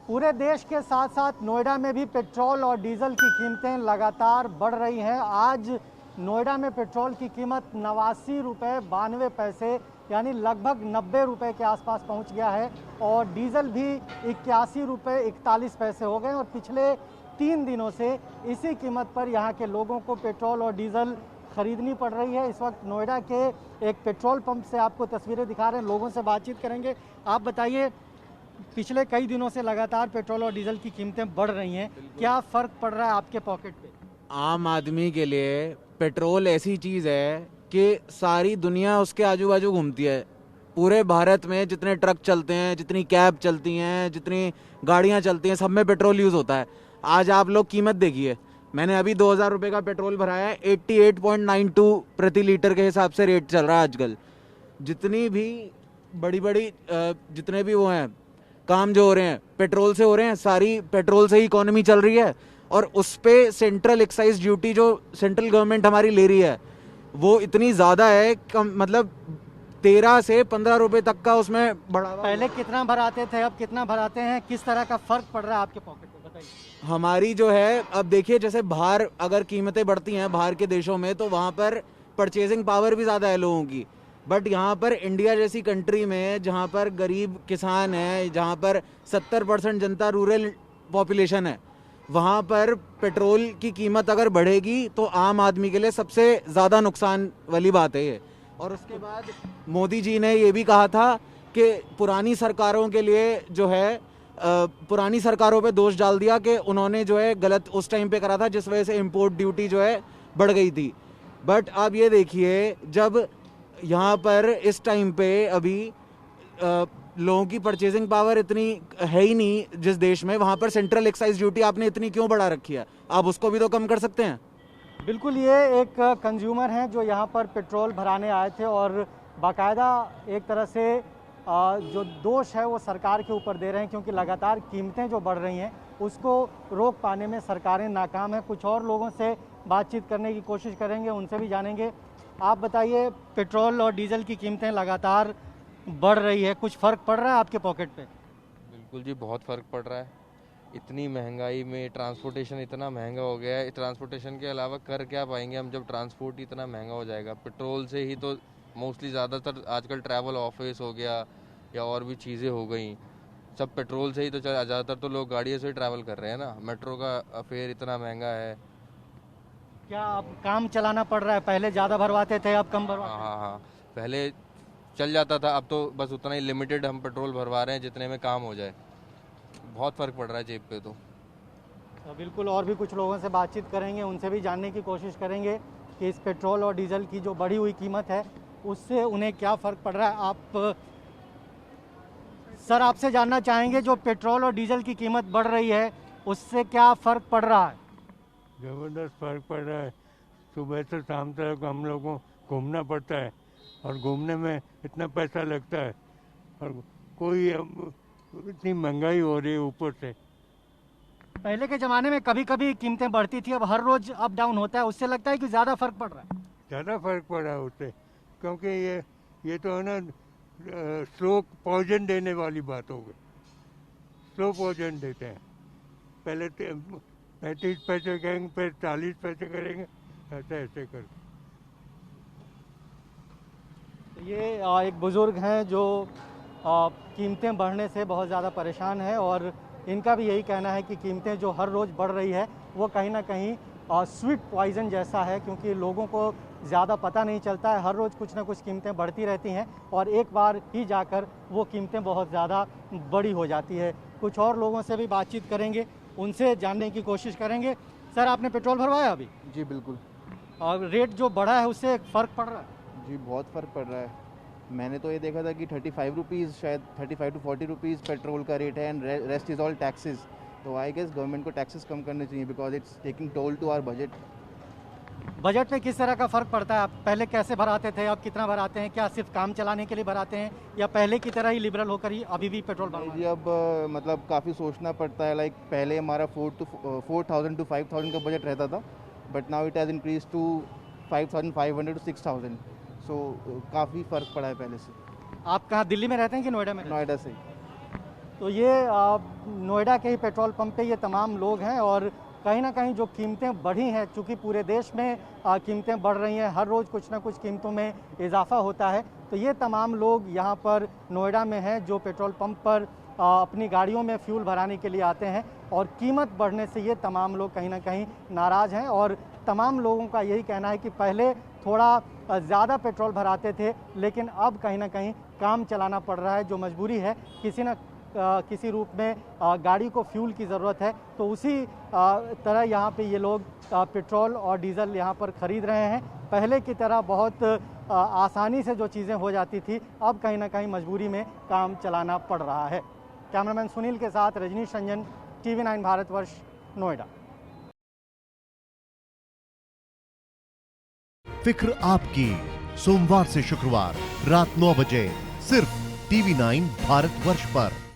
पूरे देश के साथ साथ नोएडा में भी पेट्रोल और डीजल की कीमतें लगातार बढ़ रही हैं। आज नोएडा में पेट्रोल की कीमत 89 रुपये 92 पैसे यानी लगभग 90 रुपये के आसपास पहुंच गया है और डीजल भी 81 रुपये 41 पैसे हो गए और पिछले 3 दिनों से इसी कीमत पर यहाँ के लोगों को पेट्रोल और डीजल खरीदनी पड़ रही है। इस वक्त नोएडा के एक पेट्रोल पंप से आपको तस्वीरें दिखा रहे हैं, लोगों से बातचीत करेंगे। आप बताइए, पिछले कई दिनों से लगातार पेट्रोल और डीजल की कीमतें बढ़ रही हैं, क्या फ़र्क पड़ रहा है आपके पॉकेट पे? आम आदमी के लिए पेट्रोल ऐसी चीज़ है कि सारी दुनिया उसके आजू बाजू घूमती है। पूरे भारत में जितने ट्रक चलते हैं, जितनी कैब चलती हैं, जितनी गाड़ियां चलती हैं, सब में पेट्रोल यूज़ होता है। आज आप लोग कीमत देखिए, मैंने अभी 2000 रुपये का पेट्रोल भराया है, 88.92 प्रति लीटर के हिसाब से रेट चल रहा है आजकल। जितनी भी बड़ी बड़ी जितने भी वो हैं काम जो हो रहे हैं पेट्रोल से हो रहे हैं, सारी पेट्रोल से ही इकोनॉमी चल रही है। और उस पे सेंट्रल एक्साइज ड्यूटी जो सेंट्रल गवर्नमेंट हमारी ले रही है वो इतनी ज़्यादा है, मतलब 13 से 15 रुपए तक का उसमें बढ़ावा। पहले कितना भराते थे, अब कितना भराते हैं? किस तरह का फ़र्क पड़ रहा है आपके पॉकेट पे, बताइए। हमारी जो है, अब देखिए, जैसे बाहर अगर कीमतें बढ़ती हैं बाहर के देशों में तो वहाँ पर परचेजिंग पावर भी ज़्यादा है लोगों की। बट यहाँ पर इंडिया जैसी कंट्री में जहाँ पर गरीब किसान है, जहाँ पर 70% जनता रूरल पॉपुलेशन है, वहाँ पर पेट्रोल की कीमत अगर बढ़ेगी तो आम आदमी के लिए सबसे ज़्यादा नुकसान वाली बात है ये। और उसके बाद मोदी जी ने ये भी कहा था कि पुरानी सरकारों के लिए जो है पुरानी सरकारों पे दोष डाल दिया कि उन्होंने जो है गलत उस टाइम पे करा था, जिस वजह से इंपोर्ट ड्यूटी जो है बढ़ गई थी। बट अब ये देखिए, जब यहाँ पर इस टाइम पे अभी लोगों की परचेजिंग पावर इतनी है ही नहीं जिस देश में, वहाँ पर सेंट्रल एक्साइज ड्यूटी आपने इतनी क्यों बढ़ा रखी है? आप उसको भी तो कम कर सकते हैं। बिल्कुल, ये एक कंज्यूमर हैं जो यहाँ पर पेट्रोल भराने आए थे और बाकायदा एक तरह से जो दोष है वो सरकार के ऊपर दे रहे हैं, क्योंकि लगातार कीमतें जो बढ़ रही हैं उसको रोक पाने में सरकारें नाकाम हैं। कुछ और लोगों से बातचीत करने की कोशिश करेंगे, उनसे भी जानेंगे। आप बताइए, पेट्रोल और डीजल की कीमतें लगातार बढ़ रही है, कुछ फ़र्क पड़ रहा है आपके पॉकेट पे? बिल्कुल जी, बहुत फ़र्क पड़ रहा है। इतनी महंगाई में ट्रांसपोर्टेशन इतना महंगा हो गया है, ट्रांसपोर्टेशन के अलावा कर क्या पाएंगे हम जब ट्रांसपोर्ट इतना महंगा हो जाएगा। पेट्रोल से ही तो मोस्टली ज़्यादातर आजकल ट्रैवल ऑफिस हो गया या और भी चीज़ें हो गई, सब पेट्रोल से ही तो ज़्यादातर तो लोग गाड़ियों से ही ट्रैवल कर रहे हैं ना। मेट्रो का फेयर इतना महंगा है। क्या अब काम चलाना पड़ रहा है? पहले ज़्यादा भरवाते थे, अब कम भरवाते हैं? हाँ, पहले चल जाता था, अब तो बस उतना ही लिमिटेड हम पेट्रोल भरवा रहे हैं जितने में काम हो जाए। बहुत फ़र्क पड़ रहा है जेब पे तो बिल्कुल, और भी कुछ लोगों से बातचीत करेंगे, उनसे भी जानने की कोशिश करेंगे कि इस पेट्रोल और डीजल की जो बढ़ी हुई कीमत है उससे उन्हें क्या फ़र्क पड़ रहा है। आप सर, आपसे जानना चाहेंगे, जो पेट्रोल और डीजल की कीमत बढ़ रही है उससे क्या फ़र्क पड़ रहा है? ज़बरदस्त फ़र्क पड़ रहा है। सुबह से शाम तक हम लोगों को घूमना पड़ता है और घूमने में इतना पैसा लगता है और कोई इतनी महंगाई हो रही है ऊपर से। पहले के ज़माने में कभी कभी कीमतें बढ़ती थी, अब हर रोज़ अप डाउन होता है, उससे लगता है कि ज़्यादा फ़र्क पड़ रहा है? ज़्यादा फ़र्क पड़ा है उससे, क्योंकि ये तो है ना, स्लो पॉइजन देने वाली बात हो गई। स्लो पॉइजन देते हैं, पहले 35 पैसे करेंगे, फिर 40 पैसे करेंगे, ऐसे कर। ये एक बुज़ुर्ग हैं जो कीमतें बढ़ने से बहुत ज़्यादा परेशान है और इनका भी यही कहना है कि कीमतें जो हर रोज़ बढ़ रही है वो कहीं ना कहीं स्वीट पॉइज़न जैसा है, क्योंकि लोगों को ज़्यादा पता नहीं चलता है, हर रोज़ कुछ ना कुछ कीमतें बढ़ती रहती हैं और एक बार ही जाकर वो कीमतें बहुत ज़्यादा बड़ी हो जाती है। कुछ और लोगों से भी बातचीत करेंगे, उनसे जानने की कोशिश करेंगे। सर, आपने पेट्रोल भरवाया अभी? जी बिल्कुल। और रेट जो बढ़ा है उससे फ़र्क पड़ रहा है? जी बहुत फ़र्क पड़ रहा है। मैंने तो ये देखा था कि 35 रुपीज़, शायद 35 to 40 रुपीज़ पेट्रोल का रेट है and rest is all taxes. तो आई गेस गवर्नमेंट को टैक्सेस कम करने चाहिए because it's taking toll to our budget. Budget पे किस तरह का फ़र्क पड़ता है? आप पहले कैसे भराते थे, अब कितना भराते हैं? क्या सिर्फ काम चलाने के लिए भराते हैं या पहले की तरह ही लिबरल होकर ही अभी भी पेट्रोल भरवा? जी अब मतलब काफ़ी सोचना पड़ता है। लाइक पहले हमारा 4,000 to 5,000 का बजट रहता था, but now it has increase to 5,500 to 6,000। So काफ़ी फ़र्क पड़ा है पहले से। आप कहाँ, दिल्ली में रहते हैं कि नोएडा में? नोएडा से। तो ये नोएडा के ही पेट्रोल पंप पे ये तमाम लोग हैं और कहीं ना कहीं जो कीमतें बढ़ी हैं, चूँकि पूरे देश में कीमतें बढ़ रही हैं, हर रोज़ कुछ ना कुछ कीमतों में इजाफा होता है, तो ये तमाम लोग यहाँ पर नोएडा में हैं जो पेट्रोल पंप पर अपनी गाड़ियों में फ्यूल भराने के लिए आते हैं और कीमत बढ़ने से ये तमाम लोग कहीं ना कहीं नाराज़ हैं। और तमाम लोगों का यही कहना है कि पहले थोड़ा ज़्यादा पेट्रोल भराते थे, लेकिन अब कहीं ना कहीं काम चलाना पड़ रहा है, जो मजबूरी है, किसी रूप में गाड़ी को फ्यूल की ज़रूरत है, तो उसी तरह यहाँ पे ये लोग पेट्रोल और डीज़ल यहाँ पर ख़रीद रहे हैं। पहले की तरह बहुत आसानी से जो चीज़ें हो जाती थी, अब कहीं ना कहीं मजबूरी में काम चलाना पड़ रहा है। कैमरामैन सुनील के साथ रजनीश रंजन, TV9 भारतवर्ष, नोएडा। फिक्र आपकी, सोमवार से शुक्रवार रात 9 बजे सिर्फ TV9 भारतवर्ष पर।